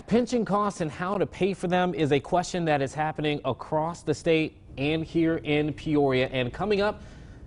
back. Pension costs and how to pay for them is a question that is happening across the state and here in Peoria. And coming up,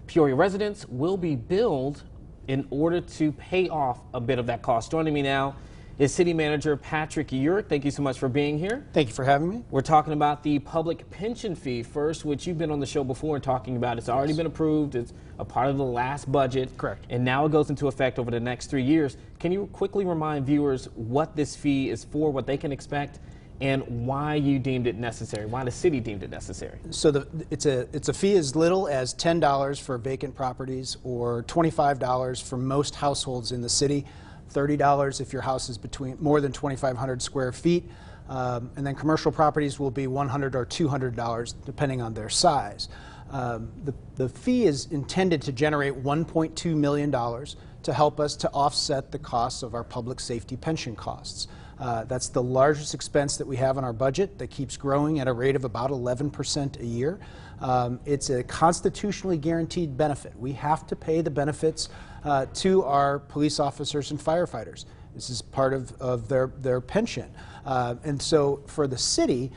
Peoria residents will be billed in order to pay off a bit of that cost. Joining me now is City Manager Patrick Urick. Thank you so much for being here. Thank you for having me. We're talking about the public pension fee first, which you've been on the show before and talking about. It's already been approved. It's a part of the last budget. Correct. And now it goes into effect over the next 3 years. Can you quickly remind viewers what this fee is for, what they can expect, and why you deemed it necessary, why the city deemed it necessary? So it's a fee as little as $10 for vacant properties or $25 for most households in the city. $30 if your house is more than 2,500 square feet, and then commercial properties will be $100 or $200 depending on their size. The fee is intended to generate $1.2 million to help us to offset the costs of our public safety pension costs. That's the largest expense that we have in our budget that keeps growing at a rate of about 11% a year. It's a constitutionally guaranteed benefit. We have to pay the benefits to our police officers and firefighters. This is part of their pension. And so for the city,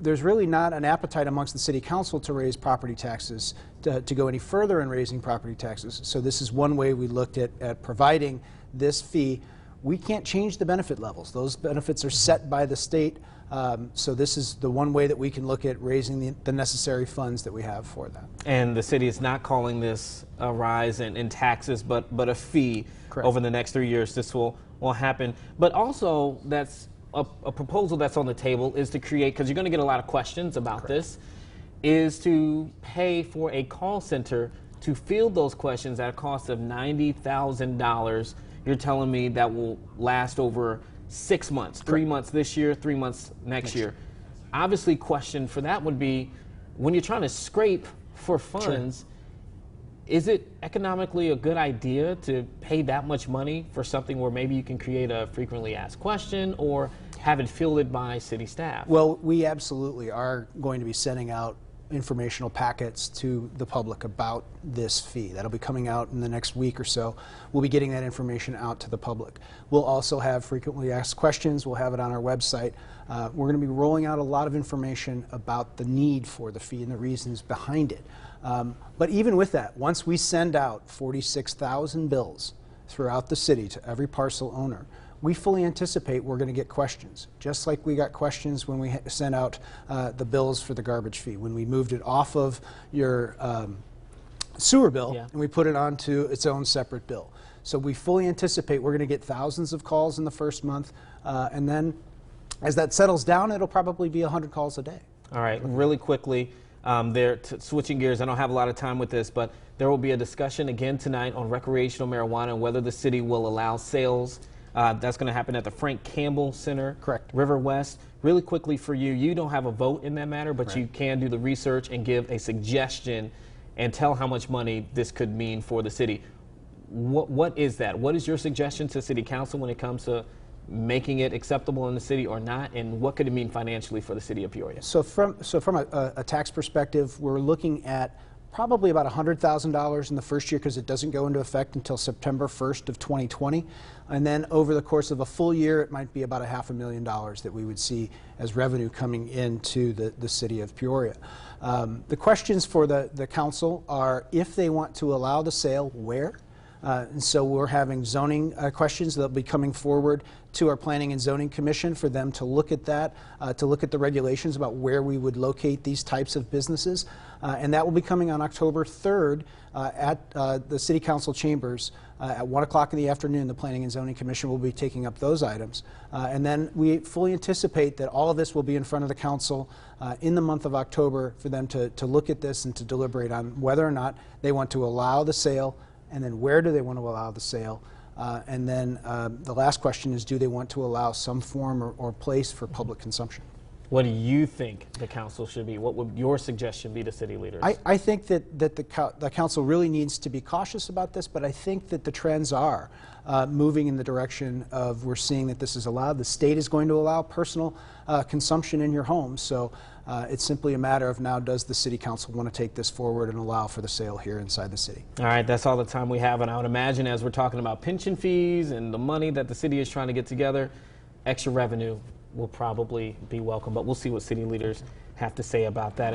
there's really not an appetite amongst the city council to raise property taxes, to go any further in raising property taxes. So this is one way we looked at providing this fee. We can't change the benefit levels. Those benefits are set by the state. So this is the one way that we can look at raising the necessary funds that we have for that. And the city is not calling this a rise in taxes, but a fee. Correct. Over the next 3 years. This will happen. But also, that's a proposal that's on the table is to create, because you're going to get a lot of questions about Correct. this, is to pay for a call center to field those questions at a cost of $90,000. You're telling me that will last over 6 months, 3 months this year, 3 months next year. Obviously, question for that would be, when you're trying to scrape for funds, Sure. Is it economically a good idea to pay that much money for something where maybe you can create a frequently asked question or have it fielded by city staff? Well, we absolutely are going to be sending out informational packets to the public about this fee. That'll be coming out in the next week or so. We'll be getting that information out to the public. We'll also have frequently asked questions. We'll have it on our website. We're going to be rolling out a lot of information about the need for the fee and the reasons behind it. But even with that, once we send out 46,000 bills throughout the city to every parcel owner, we fully anticipate we're going to get questions, just like we got questions when we sent out the bills for the garbage fee, when we moved it off of your sewer bill and we put it onto its own separate bill. So we fully anticipate we're going to get thousands of calls in the first month, and then as that settles down, it'll probably be 100 calls a day. All right, really quickly, switching gears, I don't have a lot of time with this, but there will be a discussion again tonight on recreational marijuana and whether the city will allow sales. That's going to happen at the Frank Campbell Center. Correct. River West. Really quickly for you, you don't have a vote in that matter, but right. You can do the research and give a suggestion and tell how much money this could mean for the city. What is that? What is your suggestion to City Council when it comes to making it acceptable in the city or not, and what could it mean financially for the city of Peoria? So from a tax perspective, we're looking at probably about $100,000 in the first year, because it doesn't go into effect until September 1st of 2020. And then over the course of a full year, it might be about $500,000 that we would see as revenue coming into the city of Peoria. The questions for the council are, if they want to allow the sale, where? And so we're having zoning questions that'll be coming forward to our Planning and Zoning Commission for them to look at that, to look at the regulations about where we would locate these types of businesses. And that will be coming on October 3rd at the City Council chambers at 1 o'clock in the afternoon. The Planning and Zoning Commission will be taking up those items. And then we fully anticipate that all of this will be in front of the council in the month of October for them to look at this and to deliberate on whether or not they want to allow the sale, and then where do they want to allow the sale. And then the last question is, do they want to allow some form or place for public consumption? What do you think the council should be? What would your suggestion be to city leaders? I think that the council really needs to be cautious about this, but I think that the trends are moving in the direction of, we're seeing that this is allowed. The state is going to allow personal consumption in your home. So it's simply a matter of, now does the city council want to take this forward and allow for the sale here inside the city? All right, that's all the time we have. And I would imagine, as we're talking about pension fees and the money that the city is trying to get together, extra revenue will probably be welcome. But we'll see what city leaders have to say about that.